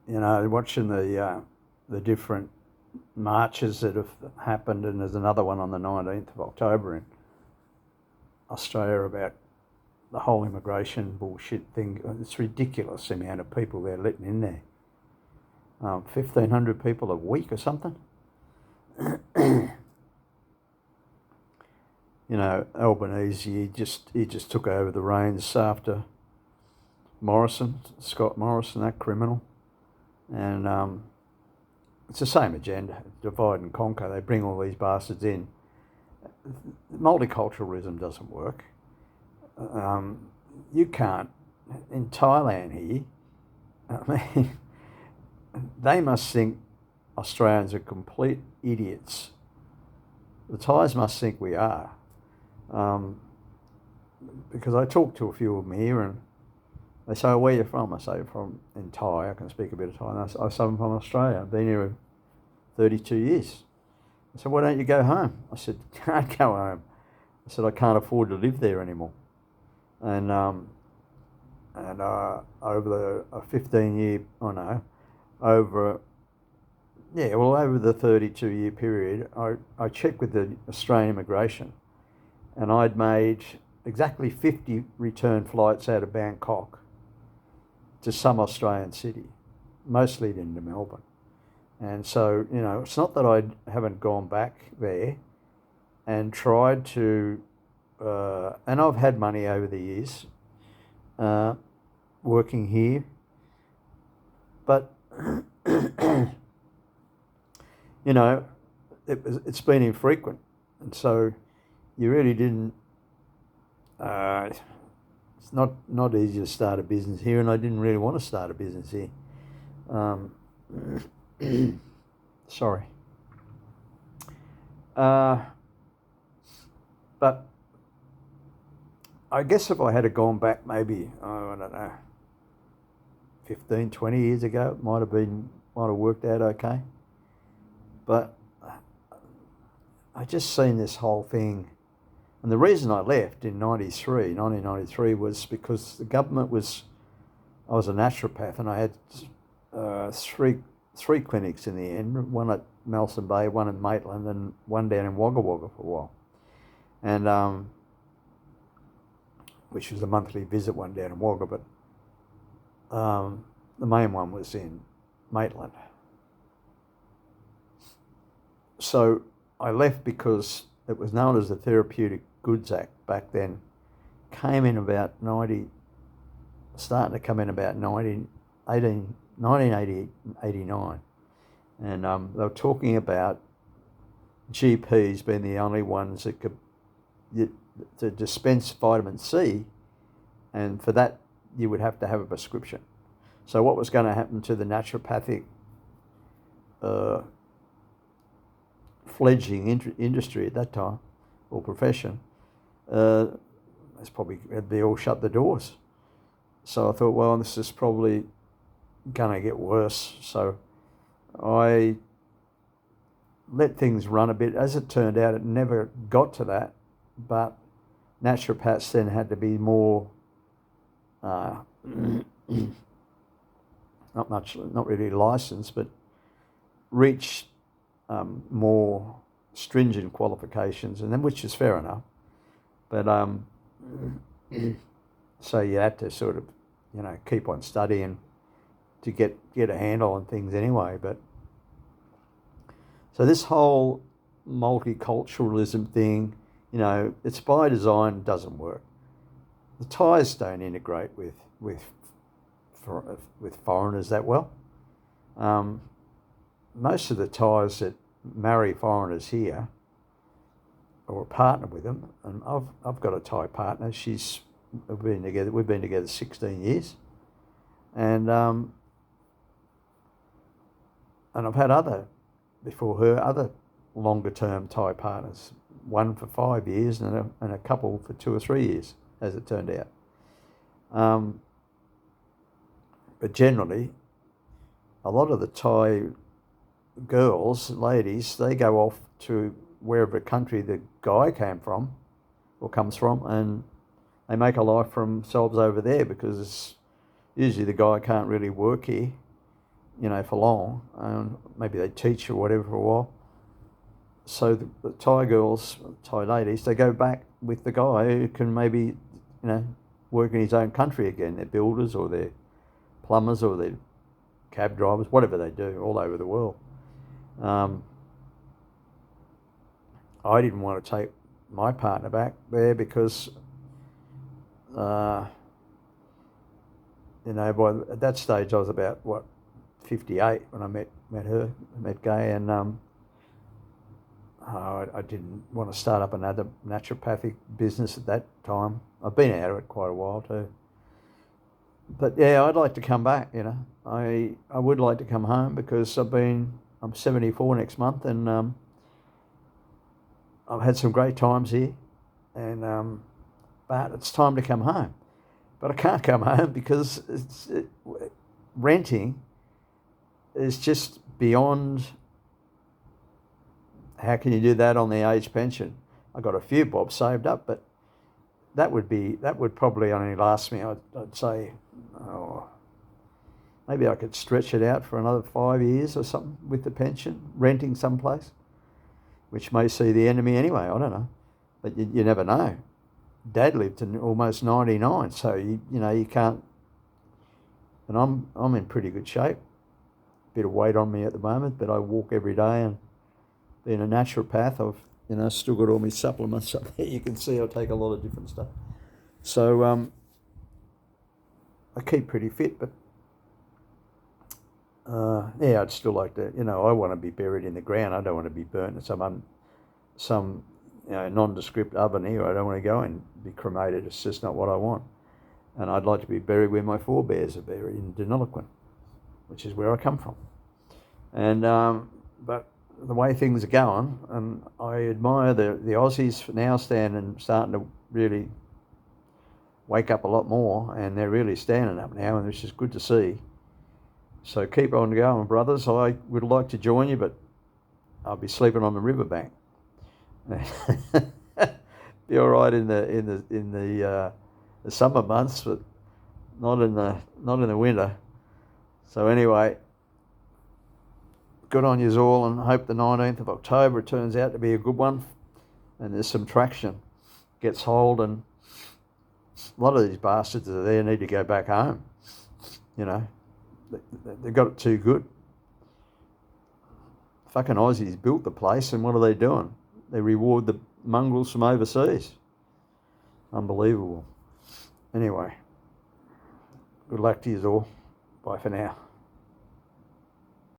watching the different marches that have happened, and there's another one on the 19th of October in Australia about the whole immigration bullshit thing. It's ridiculous the amount of people they're letting in there. 1,500 people a week or something. Albanese, he just took over the reins after Scott Morrison, that criminal. And it's the same agenda, divide and conquer. They bring all these bastards in. Multiculturalism doesn't work. You can't, in Thailand here, I mean, they must think Australians are complete idiots. The Thais must think we are. Because I talk to a few of them here and they say, where are you from? I say, from in Thai. I can speak a bit of Thai. And I say, I'm from Australia. I've been here 32 years. I said, why don't you go home? I said, can't go home. I said, I can't afford to live there anymore. And over the 15-year, over the 32-year period, I checked with the Australian immigration, and I'd made exactly 50 return flights out of Bangkok to some Australian city, mostly into Melbourne. And so, it's not that I haven't gone back there and tried to, and I've had money over the years working here, but, it's been infrequent. And so you really didn't, it's not easy to start a business here, and I didn't really want to start a business here. Sorry. But I guess if I had gone back maybe, I don't know, 15, 20 years ago, it might have worked out okay. But I just seen this whole thing. And the reason I left in 1993 was because the government I was a naturopath, and I had three clinics in the end, one at Nelson Bay, one in Maitland, and one down in Wagga Wagga for a while. And which was a monthly visit one down in Wagga, but the main one was in Maitland. So I left because it was known as the Therapeutic Goods Act back then. Came in about starting to come in about 1989. And they were talking about GPs being the only ones that could to dispense vitamin C, and for that you would have to have a prescription. So what was going to happen to the naturopathic fledgling industry at that time, or profession, they all shut the doors. So I thought, well, this is probably going to get worse. So I let things run a bit. As it turned out, it never got to that, but naturopaths then had to be more, not really licensed, but reach more stringent qualifications, and then which is fair enough. But so you had to sort of, keep on studying to get a handle on things anyway. But so this whole multiculturalism thing, it's by design, doesn't work. The Thais don't integrate with foreigners that well. Most of the Thais that marry foreigners here or partner with them, and I've got a Thai partner. We've been together 16 years, and I've had other longer term Thai partners, one for 5 years and a couple for 2 or 3 years, as it turned out. But generally, a lot of the Thai ladies, they go off to wherever country the guy came from or comes from, and they make a life for themselves over there, because usually the guy can't really work here. for long. Maybe they teach or whatever for a while. So the Thai girls, Thai ladies, they go back with the guy who can maybe, work in his own country again. They're builders or they're plumbers or they're cab drivers, whatever they do, all over the world. I didn't want to take my partner back there because, at that stage I was about, 58 when I met Gay, and I didn't want to start up another naturopathic business at that time. I've been out of it quite a while too. But yeah, I'd like to come back, I would like to come home because I'm 74 next month, and I've had some great times here, and but it's time to come home. But I can't come home because renting is just beyond. How can you do that on the age pension? I got a few bob saved up, but that would probably only last me, I'd say, maybe I could stretch it out for another 5 years or something with the pension, renting someplace, which may see the enemy anyway, I don't know. But you never know. Dad lived to almost 99, so you can't. And I'm in pretty good shape. Bit of weight on me at the moment, but I walk every day, and being a naturopath, I've still got all my supplements up there. You can see I take a lot of different stuff. So I keep pretty fit, but I'd still like to. I want to be buried in the ground. I don't want to be burnt in some nondescript oven here. I don't want to go and be cremated. It's just not what I want. And I'd like to be buried where my forebears are buried, in Deniliquin, which is where I come from. And but the way things are going, and I admire the Aussies now starting to really wake up a lot more, and they're really standing up now, and which is good to see. So keep on going, brothers. I would like to join you, but I'll be sleeping on the riverbank. Be all right in the summer months, but not in the winter. So anyway, good on you all, and hope the 19th of October turns out to be a good one, and there's some traction, gets hold, and a lot of these bastards are there need to go back home. They got it too good. Fucking Aussies built the place, and what are they doing? They reward the mongrels from overseas. Unbelievable. Anyway, good luck to you all. Bye for now.